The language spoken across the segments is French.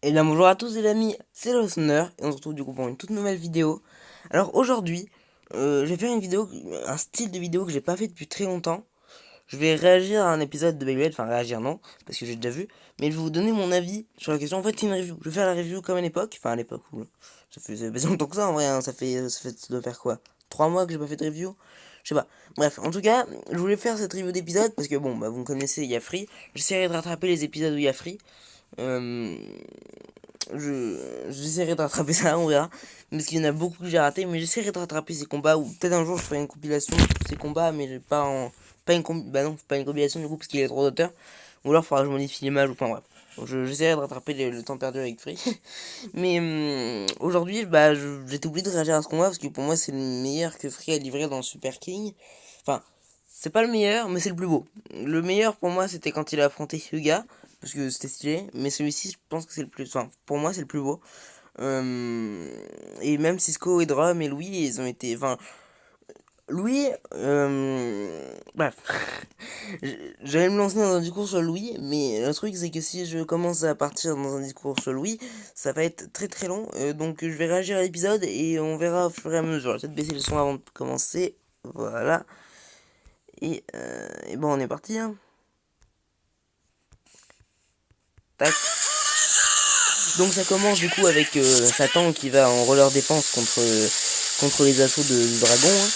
Et bien bonjour à tous les amis, c'est Losner et on se retrouve du coup pour une toute nouvelle vidéo. Alors aujourd'hui, je vais faire une vidéo, un style de vidéo que j'ai pas fait depuis très longtemps. Je vais réagir à un épisode de Beyblade, enfin réagir non, parce que j'ai déjà vu, mais je vais vous donner mon avis sur la question. En fait c'est une review, je vais faire la review comme à l'époque, enfin à l'époque, ça fait pas si longtemps que ça en vrai, hein. Ça doit faire quoi 3 mois que j'ai pas fait de review. Je sais pas. Bref, en tout cas, je voulais faire cette review d'épisode parce que bon, bah vous me connaissez, il y a Free. J'essaierai de rattraper les épisodes où il y a Free. Euh, j'essaierai de rattraper ça, on verra. Parce qu'il y en a beaucoup que j'ai raté, mais j'essaierai de rattraper ces combats. Ou peut-être un jour je ferai une compilation de tous ces combats, mais j'ai pas en. Pas une bah non, pas une compilation du coup, parce qu'il y a trop d'auteurs. Ou alors il faudra que je modifie l'image, ou enfin bref. J'essaierai de rattraper le temps perdu avec Free. Mais aujourd'hui, bah, j'étais obligé de réagir à ce combat, parce que pour moi c'est le meilleur que Free a livré dans Super King. Enfin, c'est pas le meilleur, mais c'est le plus beau. Le meilleur pour moi c'était quand il a affronté Hyuga parce que c'était stylé, mais celui-ci je pense que c'est le plus, enfin pour moi c'est le plus beau. Et même Cisco et Drum et Louis ils ont été, enfin Louis, bref, j'allais me lancer dans un discours sur Louis, mais le truc c'est que si je commence à partir dans un discours sur Louis, ça va être très très long, donc je vais réagir à l'épisode et on verra au fur et à mesure. Je vais peut-être baisser le son avant de commencer, voilà. Et bon on est parti hein. Tac. Donc ça commence du coup avec Satan qui va en roller défense contre les assauts de dragon. Hein.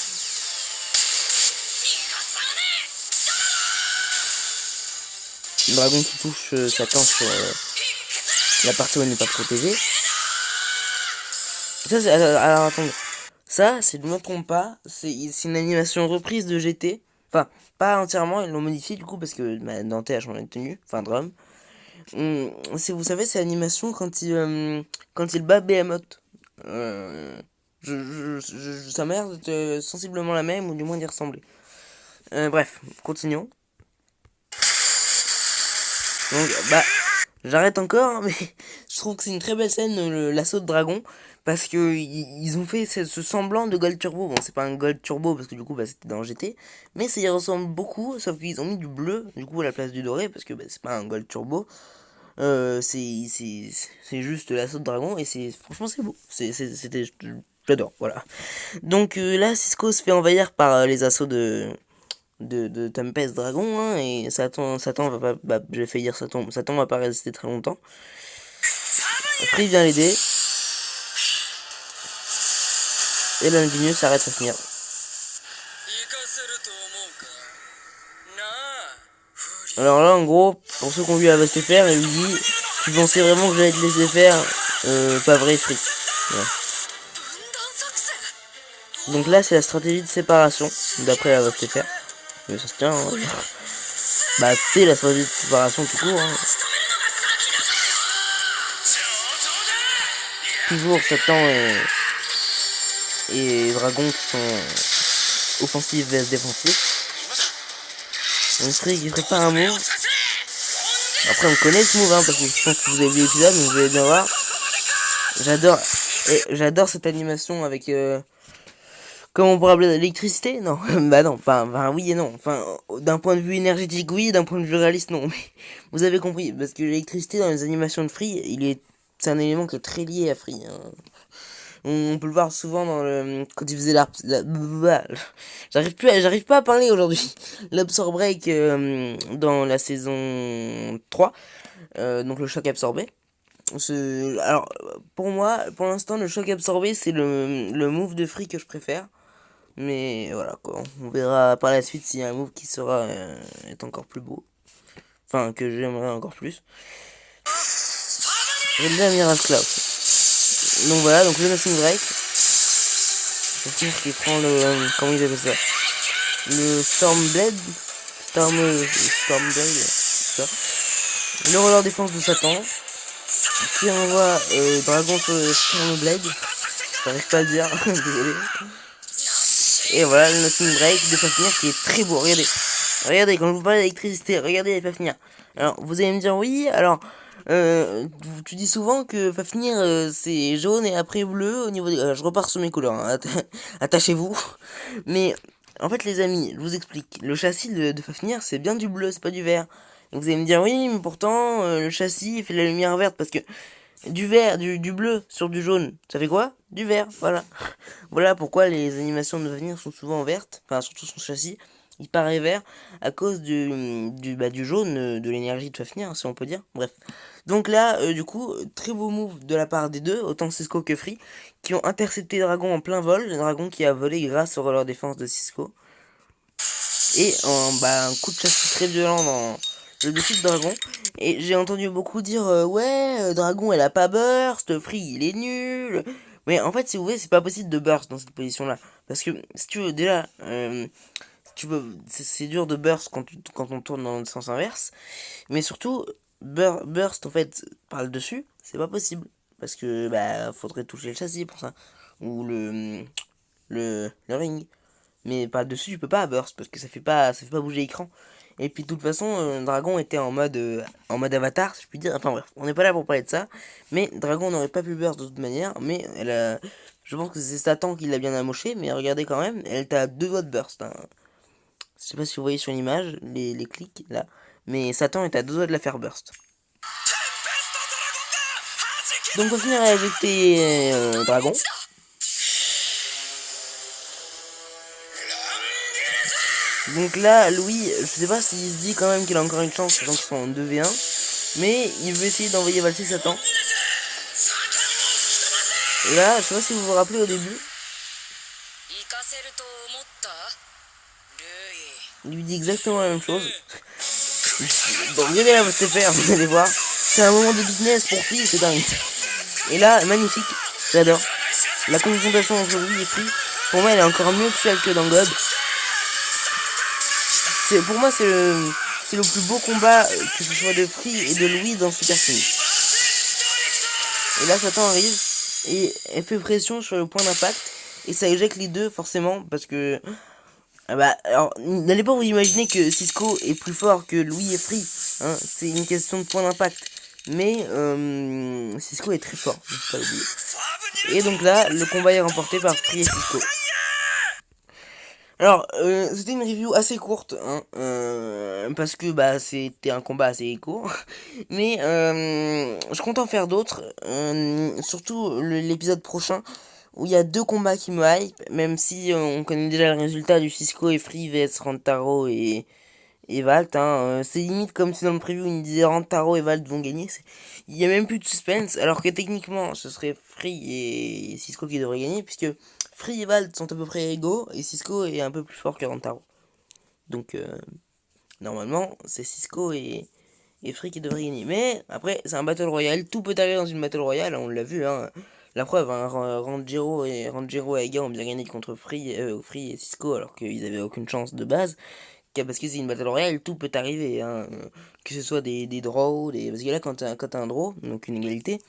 Le dragon qui touche Satan sur la partie où elle n'est pas protégée. Ça, alors attendez. Ça, si je ne me trompe pas, c'est une animation reprise de GT. Enfin, pas entièrement, ils l'ont modifié du coup parce que Dante a changé de tenue. Enfin, Drum. Si vous savez, c'est l'animation quand il bat Behemoth. Euh, ça m'a l'air d'être sensiblement la même, ou du moins d'y ressembler. Bref, continuons. Donc, bah, j'arrête encore, hein, mais je trouve que c'est une très belle scène, l'assaut de dragon, parce que ils ont fait ce semblant de Gold Turbo. Bon, c'est pas un Gold Turbo, parce que du coup, bah, c'était dans GT, mais ça y ressemble beaucoup, sauf qu'ils ont mis du bleu, du coup, à la place du doré, parce que bah, c'est pas un Gold Turbo. C'est juste l'assaut de dragon, et franchement, c'est beau. J'adore, voilà. Donc là, Cisco se fait envahir par les assauts de Tempest Dragon, hein, et Satan va pas, bah, j'ai failli dire Satan va pas résister très longtemps. Free vient l'aider, et l'Invinius s'arrête à finir. Alors là, en gros, pour ceux qui ont vu la veste faire, il lui dit, tu pensais vraiment que j'allais te laisser faire, pas vrai, Free. Ouais. Donc là, c'est la stratégie de séparation, d'après la veste faire. Mais ça se tient, hein. Bah, c'est la stratégie de séparation tout court, hein. Toujours Satan et Dragon qui sont offensifs vs défensifs. On serait qui ferait pas un move. Après, on connaît ce move, hein, parce que je pense que vous avez vu l'épisode, donc vous allez bien voir. J'adore cette animation avec comment on pourrait appeler l'électricité. Non, bah non, enfin oui et non. Enfin, d'un point de vue énergétique oui, d'un point de vue réaliste non. Mais vous avez compris, parce que l'électricité dans les animations de Free, c'est un élément qui est très lié à Free, hein. On peut le voir souvent quand il faisait j'arrive pas à parler aujourd'hui. L'absorb break dans la saison 3, donc le choc absorbé. Alors, pour moi, pour l'instant, le choc absorbé, c'est le move de Free que je préfère. Mais voilà, quoi. On verra par la suite s'il y a un move qui est encore plus beau. Enfin, que j'aimerais encore plus. J'aime bien Mirage Cloud. Donc voilà, donc le Nothing Break. C'est qui prend comment il appelle ça, le Stormblade. Stormblade, c'est ça. Le roller défense de Satan. Qui envoie Dragon sur le Stormblade. J'arrive pas à le dire, désolé. Et voilà le Nothing Break de Fafnir qui est très beau. Regardez. Regardez, quand je vous parle d'électricité, regardez les Fafnir. Alors, vous allez me dire oui, alors. Tu dis souvent que Fafnir c'est jaune et après bleu au niveau des... je repars sur mes couleurs, hein, attachez-vous. Mais en fait les amis, je vous explique. Le châssis de Fafnir c'est bien du bleu, c'est pas du vert. Donc vous allez me dire oui, mais pourtant le châssis il fait de la lumière verte parce que du vert, du bleu sur du jaune, ça fait quoi? Du vert, voilà. Voilà pourquoi les animations de Fafnir sont souvent vertes, enfin surtout son châssis, il paraît vert à cause du jaune, de l'énergie de Fafnir, si on peut dire. Bref. Donc là, du coup, très beau move de la part des deux, autant Cisco que Free, qui ont intercepté Dragon en plein vol, le Dragon qui a volé grâce au relais défense de Cisco. Et un coup de châssis très violent dans le dessus de Dragon. Et j'ai entendu beaucoup dire ouais, Dragon elle a pas burst, Free il est nul. Mais en fait, si vous voulez, c'est pas possible de burst dans cette position là. Parce que si tu veux, déjà, c'est dur de burst quand on tourne dans le sens inverse. Mais surtout, burst en fait par le dessus, c'est pas possible. Parce que bah faudrait toucher le châssis pour ça. Ou le ring. Mais par dessus tu peux pas burst parce que ça fait pas bouger l'écran. Et puis de toute façon Dragon était en mode avatar si je puis dire. Enfin bref, on n'est pas là pour parler de ça. Mais Dragon n'aurait pas pu burst de toute manière. Mais je pense que c'est Satan qui l'a bien amoché. Mais regardez quand même, elle était à 2 doigts de burst, hein. Je sais pas si vous voyez sur l'image les clics là. Mais Satan est à 2 doigts de la faire burst. Donc on finira avec tes Dragon. Donc là, Louis, je sais pas s'il se dit quand même qu'il a encore une chance, sachant qu'ils sont en 2v1. Mais il veut essayer d'envoyer valser Satan. Et là, je sais pas si vous vous rappelez au début. Il lui dit exactement la même chose. Bon, regardez là, faire, vous allez voir. C'est un moment de business pour Free, c'est dingue. Et là, magnifique, j'adore. La confrontation entre Louis et Free, pour moi, elle est encore mieux que celle que dans God. Pour moi, c'est le plus beau combat, que ce soit de Free et de Louis dans Super King. Et là, Satan arrive et elle fait pression sur le point d'impact et ça éjecte les deux forcément parce que alors n'allez pas vous imaginer que Cisco est plus fort que Louis et Free, hein, c'est une question de point d'impact. Mais Cisco est très fort, je pas l'oublier. Et donc là, le combat est remporté par Free et Cisco. Alors, c'était une review assez courte, hein, parce que c'était un combat assez court. Mais je compte en faire d'autres, surtout l'épisode prochain, où il y a 2 combats qui me hype, même si on connaît déjà le résultat du Cisco et Free vs Rantaro et Valt, hein. C'est limite comme si dans le preview il disait Rantaro et Valt vont gagner. Il y a même plus de suspense, alors que techniquement ce serait Free et Cisco qui devraient gagner, puisque Free et Valt sont à peu près égaux et Cisco est un peu plus fort que Rantaro. Donc normalement c'est Cisco et Free qui devraient gagner. Mais après c'est un Battle Royale, tout peut arriver dans une Battle Royale, on l'a vu, hein. La preuve, hein, Ranjiro et Aiga ont bien gagné contre Free et Cisco alors qu'ils avaient aucune chance de base. Parce que c'est une Battle Royale, tout peut arriver, hein. Que ce soit des draws, parce que là quand t'as un draw, donc une égalité,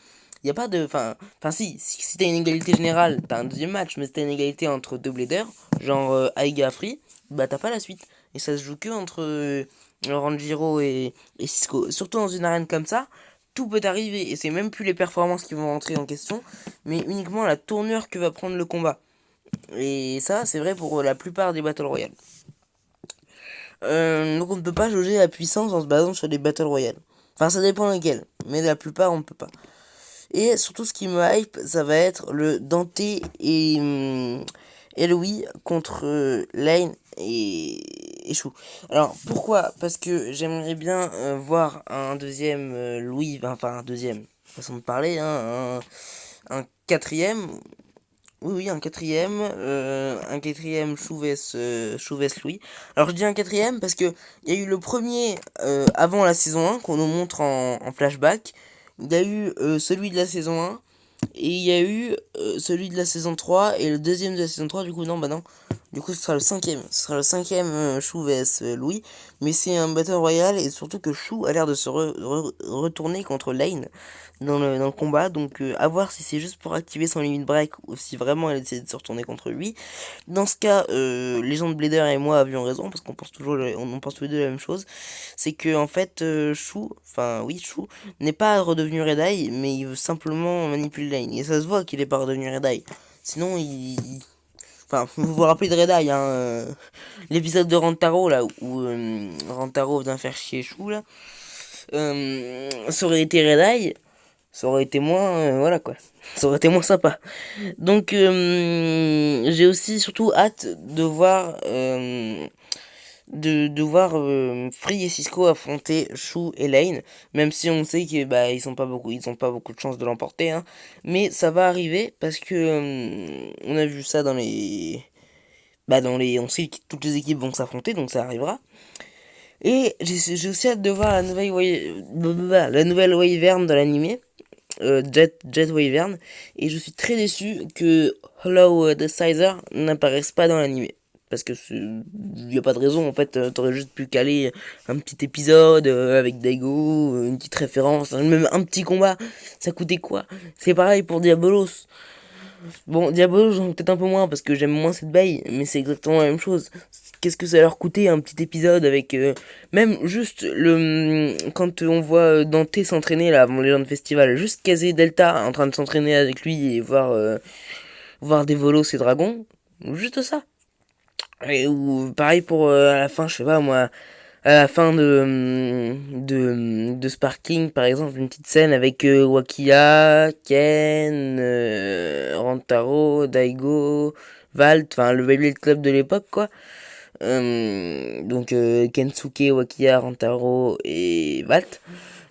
il n'y a pas de... Enfin si t'as une égalité générale, t'as un deuxième match, mais si t'as une égalité entre deux bladers, genre Aiga Free, bah t'as pas la suite. Et ça se joue que entre Ranjiro et Cisco. Surtout dans une arène comme ça, tout peut arriver, et c'est même plus les performances qui vont rentrer en question, mais uniquement la tournure que va prendre le combat. Et ça, c'est vrai pour la plupart des Battle Royale. Donc on ne peut pas jauger la puissance en se basant sur des Battle Royale. Enfin, ça dépend lesquels, mais la plupart on ne peut pas. Et surtout ce qui me hype, ça va être le Dante et Louis contre Lane et Chou. Alors pourquoi? Parce que j'aimerais bien voir un deuxième Louis, enfin un deuxième, façon de parler, hein, un quatrième. Oui, un quatrième Chou vs Louis. Alors je dis un quatrième parce que il y a eu le premier avant la saison 1 qu'on nous montre en flashback. Il y a eu celui de la saison 1 et il y a eu celui de la saison 3 et le deuxième de la saison 3. Du coup non, du coup ce sera le cinquième. Ce sera le cinquième Chou vs Louis. Mais c'est un Battle Royale et surtout que Chou a l'air de se retourner contre Lane dans le combat. Donc à voir si c'est juste pour activer son limit break ou si vraiment elle essaie de se retourner contre lui. Dans ce cas, Legend Blader et moi avions raison parce qu'on pense on pense tous les deux la même chose. C'est que en fait Chou n'est pas redevenu Red Eye, mais il veut simplement manipuler Lane. Et ça se voit qu'il est pas redevenu Red Eye. Sinon Enfin, vous vous rappelez de Red Eye, hein, l'épisode de Rantaro là où Rantaro vient faire chier Chou là. Ça aurait été Red Eye. ça aurait été moins, voilà quoi, ça aurait été moins sympa. Donc j'ai aussi surtout hâte de voir Free et Cisco affronter Shu et Lane, même si on sait que bah ils ont pas beaucoup de chances de l'emporter, hein. Mais ça va arriver parce que on a vu ça on sait que toutes les équipes vont s'affronter, donc ça arrivera. Et j'ai aussi hâte de voir la nouvelle Wyvern de l'animé, Jet Wyvern, et je suis très déçu que Hollow Decider n'apparaisse pas dans l'animé. Parce que il y a pas de raison, en fait, t'aurais juste pu caler un petit épisode avec Daigo, une petite référence, hein, même un petit combat, ça coûtait quoi? C'est pareil pour Diabolos. Bon, Diablo, j'en ai peut-être un peu moins parce que j'aime moins cette baille, mais c'est exactement la même chose. Qu'est-ce que ça leur coûtait un petit épisode avec même juste quand on voit Dante s'entraîner là avant Legend Festival, juste caser Delta en train de s'entraîner avec lui et voir des volos et dragons, juste ça. Et ou pareil pour à la fin, je sais pas moi, à la fin de Sparking, par exemple, une petite scène avec Wakia, Ken, Rantaro, Daigo, Valt, enfin le Beyblade Club de l'époque, quoi. Donc Kensuke, Wakia, Rantaro et Valt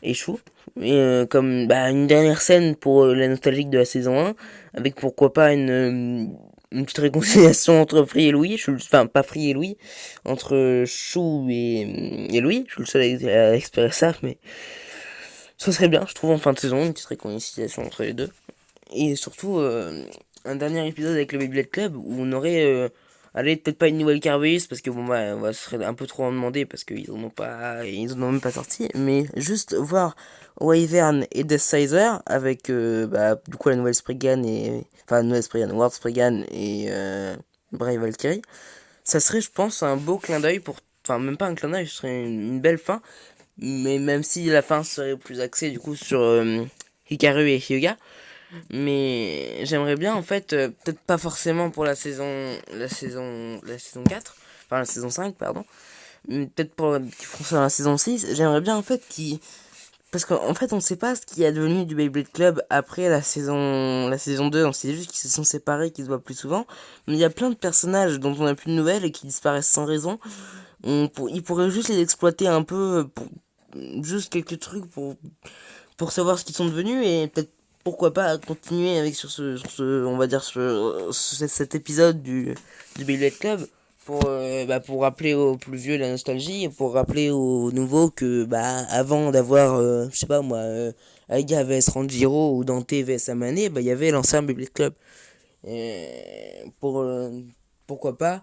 et Shu. Et comme bah, une dernière scène pour la nostalgique de la saison 1, avec pourquoi pas une petite réconciliation entre Free et Louis, enfin pas Free et Louis, entre Chou et Louis, je suis le seul à espérer ça, mais ça serait bien, je trouve, en fin de saison, une petite réconciliation entre les deux. Et surtout, un dernier épisode avec le Beyblade Club, où on aurait, allez, peut-être pas une nouvelle Carveus, parce que bon, bah, ce serait un peu trop en demander, parce ils en ont même pas sorti, mais juste voir Wyvern et Death Sizer, avec, bah, du coup, la nouvelle Spriggan enfin, la nouvelle Spriggan, World Spriggan et, Brave Valkyrie, ça serait, je pense, un beau clin d'œil enfin, même pas un clin d'œil, ce serait une belle fin, mais même si la fin serait plus axée, du coup, sur, Hikaru et Hyuga, mais j'aimerais bien en fait, peut-être pas forcément pour la saison 4, enfin la saison 5 pardon, mais peut-être pour qu'ils feront ça dans la saison 6, j'aimerais bien en fait parce qu'en fait on sait pas ce qui est devenu du Beyblade Club après la saison 2, on sait juste qu'ils se sont séparés, qu'ils se voient plus souvent, mais il y a plein de personnages dont on a plus de nouvelles et qui disparaissent sans raison. Ils pourraient juste les exploiter un peu pour juste quelques trucs pour savoir ce qu'ils sont devenus et peut-être pourquoi pas continuer avec on va dire cet épisode du Beyblade Club pour rappeler aux plus vieux la nostalgie et pour rappeler aux nouveaux que bah avant d'avoir je sais pas moi Aiga vs Ranjiro ou Dante vs Amane, bah il y avait l'ancien Beyblade Club et pourquoi pas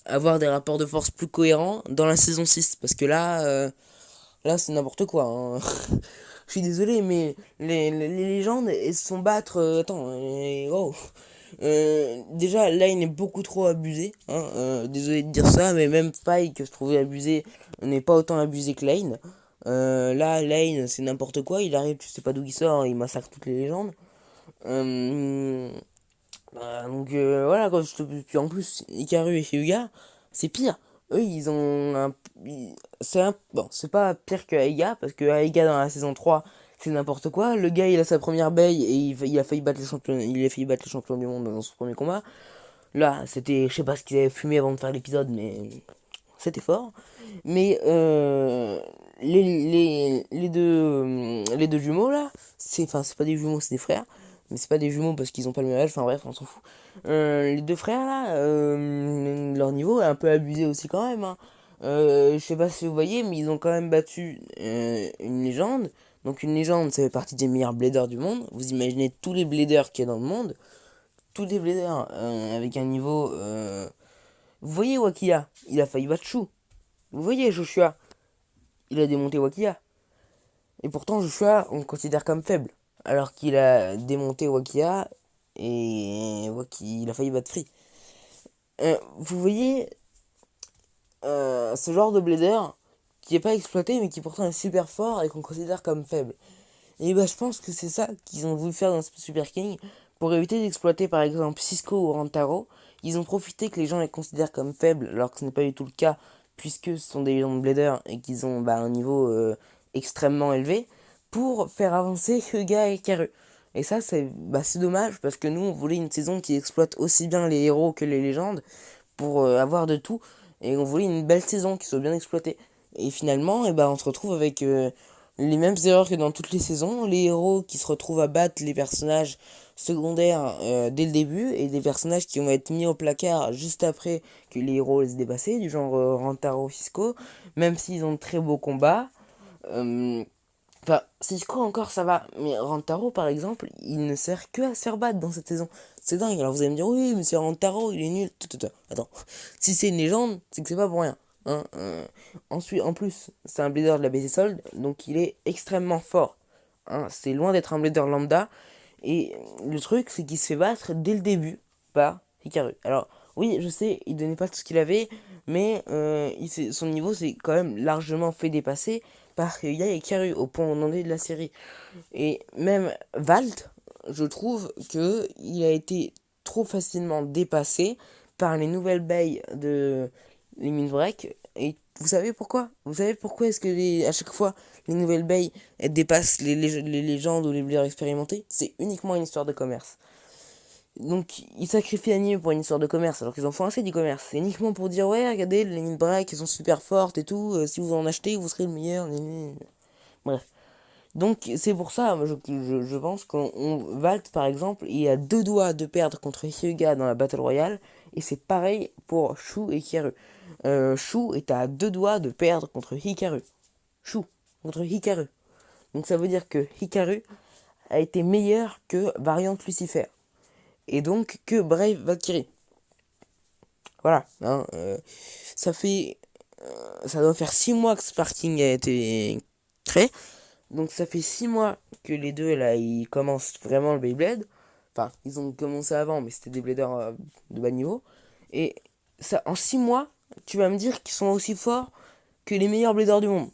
avoir des rapports de force plus cohérents dans la saison 6 parce que là c'est n'importe quoi, hein. Je suis désolé, mais les légendes, elles se font battre. Oh. Déjà, Line est beaucoup trop abusé, hein. Désolé de dire ça, mais même Faye, que je trouvais abusé, n'est pas autant abusé que Lane. Là, Lane, c'est n'importe quoi. Il arrive, tu sais pas d'où il sort, il massacre toutes les légendes. Donc voilà, quoi. Puis en plus, Hikaru et Hyuga, c'est pire. Eux, ils ont bon, c'est pas pire que Aiga, parce que Aiga dans la saison 3 c'est n'importe quoi. Le gars, il a sa première baille et il a failli battre les champions du monde dans son premier combat. Là, c'était, je sais pas ce qu'ils avaient fumé avant de faire l'épisode, mais c'était fort. Mais les deux jumeaux là, c'est pas des jumeaux, c'est des frères. Mais c'est pas des jumeaux parce qu'ils ont pas le même âge, enfin bref, on s'en fout. Les deux frères là, leur niveau est un peu abusé aussi quand même, hein. Je sais pas si vous voyez, mais ils ont quand même battu une légende. Donc une légende, ça fait partie des meilleurs bladers du monde. Vous imaginez tous les bladers qu'il y a dans le monde. Tous les bladers avec un niveau... Vous voyez Wakia, il a failli battre Chou. Vous voyez Joshua, il a démonté Wakia. Et pourtant Joshua, on le considère comme faible. Alors qu'il a démonté Wakia et il a failli battre Free. Vous voyez ce genre de blader qui est pas exploité mais qui pourtant est super fort et qu'on considère comme faible. Et bah je pense que c'est ça qu'ils ont voulu faire dans Super King pour éviter d'exploiter par exemple Cisco ou Rantaro. Ils ont profité que les gens les considèrent comme faibles alors que ce n'est pas du tout le cas puisque ce sont des Legend Blader et qu'ils ont un niveau extrêmement élevé pour faire avancer Hyuga et Karu. Et ça, c'est dommage, parce que nous, on voulait une saison qui exploite aussi bien les héros que les légendes, pour avoir de tout, et on voulait une belle saison qui soit bien exploitée. Et finalement, on se retrouve avec les mêmes erreurs que dans toutes les saisons, les héros qui se retrouvent à battre les personnages secondaires dès le début, et des personnages qui vont être mis au placard juste après que les héros les aient dépassés, du genre Rantaro Fisco, même s'ils ont de très beaux combats. Euh, Enfin, Cisco encore ça va, mais Rantaro par exemple, il ne sert que à se faire battre dans cette saison. C'est dingue, alors vous allez me dire, oui, mais c'est Rantaro, il est nul. Attends, si c'est une légende, c'est que c'est pas pour rien. Hein, ensuite, en plus, c'est un blader de la BC Sold, donc il est extrêmement fort. Hein, c'est loin d'être un blader lambda, et le truc, c'est qu'il se fait battre dès le début par Hikaru. Alors, oui, je sais, il donnait pas tout ce qu'il avait, mais son niveau s'est quand même largement fait dépasser par Yuya et Hikaru au point où on en est de la série. Et même Valt, je trouve que il a été trop facilement dépassé par les nouvelles bails de Limit Break. Et vous savez pourquoi? Vous savez pourquoi est-ce que à chaque fois les nouvelles bails elles dépassent les légendes ou les bleus expérimentés? C'est uniquement une histoire de commerce. Donc ils sacrifient l'anime pour une histoire de commerce alors qu'ils en font assez du commerce. C'est uniquement pour dire ouais regardez les Limit Break elles sont super fortes et tout. Si vous en achetez vous serez le meilleur. Bref. Donc c'est pour ça, je pense qu'on Valt par exemple, il a deux doigts de perdre contre Hyuga dans la Battle Royale, et c'est pareil pour Shu et Hikaru. Shu est à deux doigts de perdre contre Hikaru. Shu contre Hikaru. Donc ça veut dire que Hikaru a été meilleur que Variante Lucifer. Et donc que Brave Valkyrie. Voilà. Hein, ça fait... ça doit faire 6 mois que Sparking a été créé. Donc ça fait 6 mois que les deux là ils commencent vraiment le Beyblade. Enfin, ils ont commencé avant, mais c'était des bladers de bas niveau. Et ça, en 6 mois, tu vas me dire qu'ils sont aussi forts que les meilleurs bladers du monde.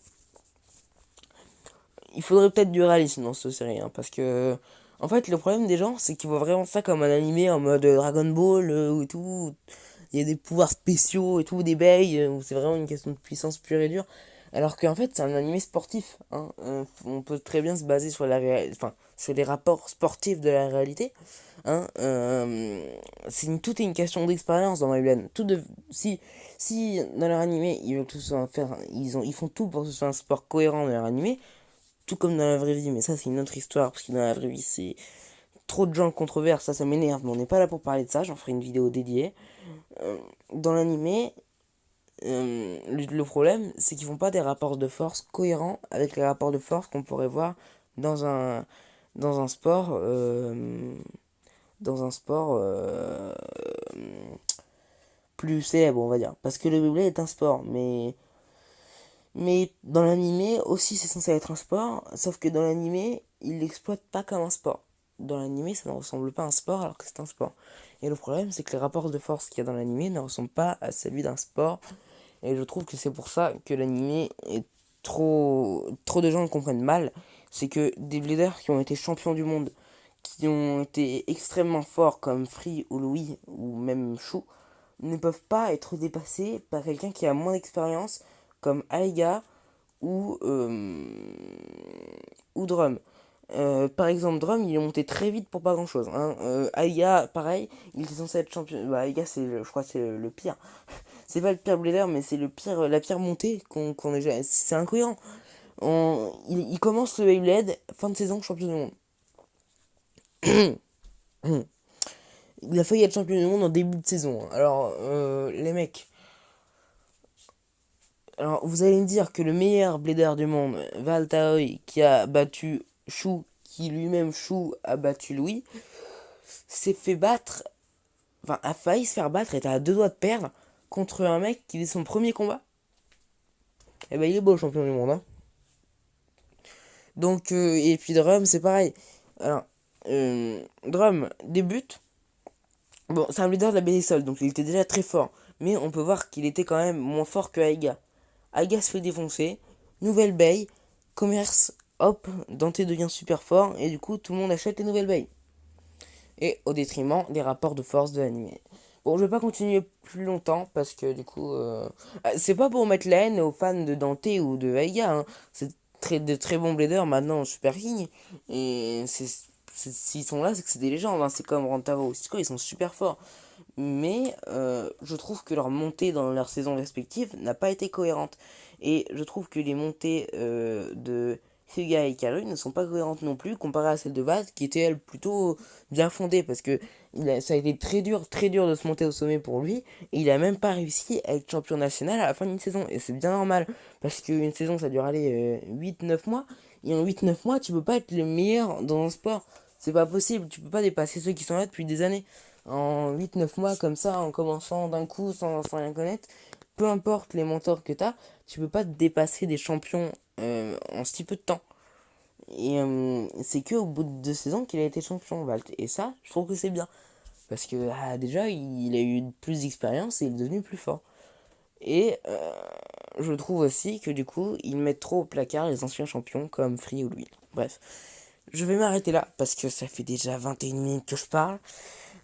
Il faudrait peut-être du réalisme dans cette série, hein, parce que en fait le problème des gens c'est qu'ils voient vraiment ça comme un animé en mode Dragon Ball ou tout. Il y a des pouvoirs spéciaux et tout, des bails, où c'est vraiment une question de puissance pure et dure. Alors qu'en fait, c'est un animé sportif. Hein. On peut très bien se baser sur sur les rapports sportifs de la réalité. Hein. Tout est une question d'expérience dans Beyblade. Si dans leur animé, ils veulent tous en faire, ils font tout pour que ce soit un sport cohérent dans leur animé, tout comme dans la vraie vie. Mais ça, c'est une autre histoire, parce que dans la vraie vie, c'est trop de gens controversent, ça m'énerve. Mais on n'est pas là pour parler de ça. J'en ferai une vidéo dédiée. Dans l'animé, le problème, c'est qu'ils font pas des rapports de force cohérents avec les rapports de force qu'on pourrait voir dans dans un sport, dans un sport plus célèbre, on va dire. Parce que le Beyblade est un sport, mais dans l'animé aussi c'est censé être un sport, sauf que dans l'animé, il l'exploite pas comme un sport. Dans l'animé, ça ne ressemble pas à un sport alors que c'est un sport. Et le problème, c'est que les rapports de force qu'il y a dans l'animé ne ressemblent pas à celui d'un sport. Et je trouve que c'est pour ça que l'animé est trop de gens le comprennent mal. C'est que des leaders qui ont été champions du monde, qui ont été extrêmement forts comme Free ou Louis ou même Chou, ne peuvent pas être dépassés par quelqu'un qui a moins d'expérience comme Aiga ou, ou Drum. Par exemple, Drum, il est monté très vite pour pas grand chose. Hein. Aiga, pareil, il était censé être champion. Bah, Aiga, je crois que c'est le pire. C'est pas le pire blader, mais c'est la pire montée qu'on ait jamais. C'est incohérent. Il commence le Beyblade, fin de saison, champion du monde. Il a failli être champion du monde en début de saison. Hein. Alors, les mecs. Alors, vous allez me dire que le meilleur blader du monde, Val Taoi, qui a battu Shu, qui lui-même Shu a battu Louis, s'est fait battre. Enfin, a failli se faire battre, était à deux doigts de perdre contre un mec qui faisait son premier combat. Et ben, il est beau, le champion du monde. Hein. Donc, et puis Drum, c'est pareil. Alors, Drum débute. Bon, c'est un leader de la BD donc il était déjà très fort. Mais on peut voir qu'il était quand même moins fort que Aiga. Aiga se fait défoncer. Nouvelle baie. Commerce, hop, Dante devient super fort. Et du coup, tout le monde achète les nouvelles baies. Et au détriment des rapports de force de l'anime. Bon, je vais pas continuer plus longtemps parce que du coup, c'est pas pour mettre la haine aux fans de Dante ou de Aiga. Hein. de très bons bladers maintenant en Super King. Et s'ils sont là, c'est que c'est des légendes, hein. C'est comme Rantaro ou Sisco, ils sont super forts. Mais je trouve que leur montée dans leurs saisons respectives n'a pas été cohérente. Et je trouve que les montées de Hyuga et Hikaru ne sont pas cohérentes non plus, comparées à celle de Vaz, qui était elle plutôt bien fondée, parce que ça a été très dur de se monter au sommet pour lui, et il a même pas réussi à être champion national à la fin d'une saison. Et c'est bien normal, parce qu'une saison ça dure aller 8-9 mois, et en 8-9 mois tu peux pas être le meilleur dans un sport. C'est pas possible, tu peux pas dépasser ceux qui sont là depuis des années en 8-9 mois comme ça, en commençant d'un coup sans rien connaître, peu importe les mentors que t'as, tu peux pas te dépasser des champions en si peu de temps. Et c'est que au bout de 2 saisons qu'il a été champion, Valt. Et ça, je trouve que c'est bien. Parce que déjà, il a eu plus d'expérience et il est devenu plus fort. Et je trouve aussi que du coup, ils mettent trop au placard les anciens champions comme Free ou lui. Bref, je vais m'arrêter là parce que ça fait déjà 21 minutes que je parle.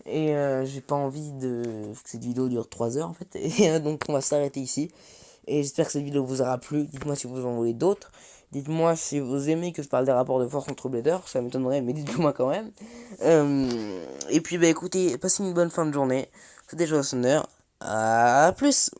Et j'ai pas envie que cette vidéo dure 3 heures en fait. Et donc on va s'arrêter ici. Et j'espère que cette vidéo vous aura plu. Dites-moi si vous en voulez d'autres. Dites-moi si vous aimez que je parle des rapports de force entre bladers. Ça m'étonnerait, mais dites-le-moi quand même. Et puis bah écoutez, passez une bonne fin de journée. C'était Joe Sonder. À plus!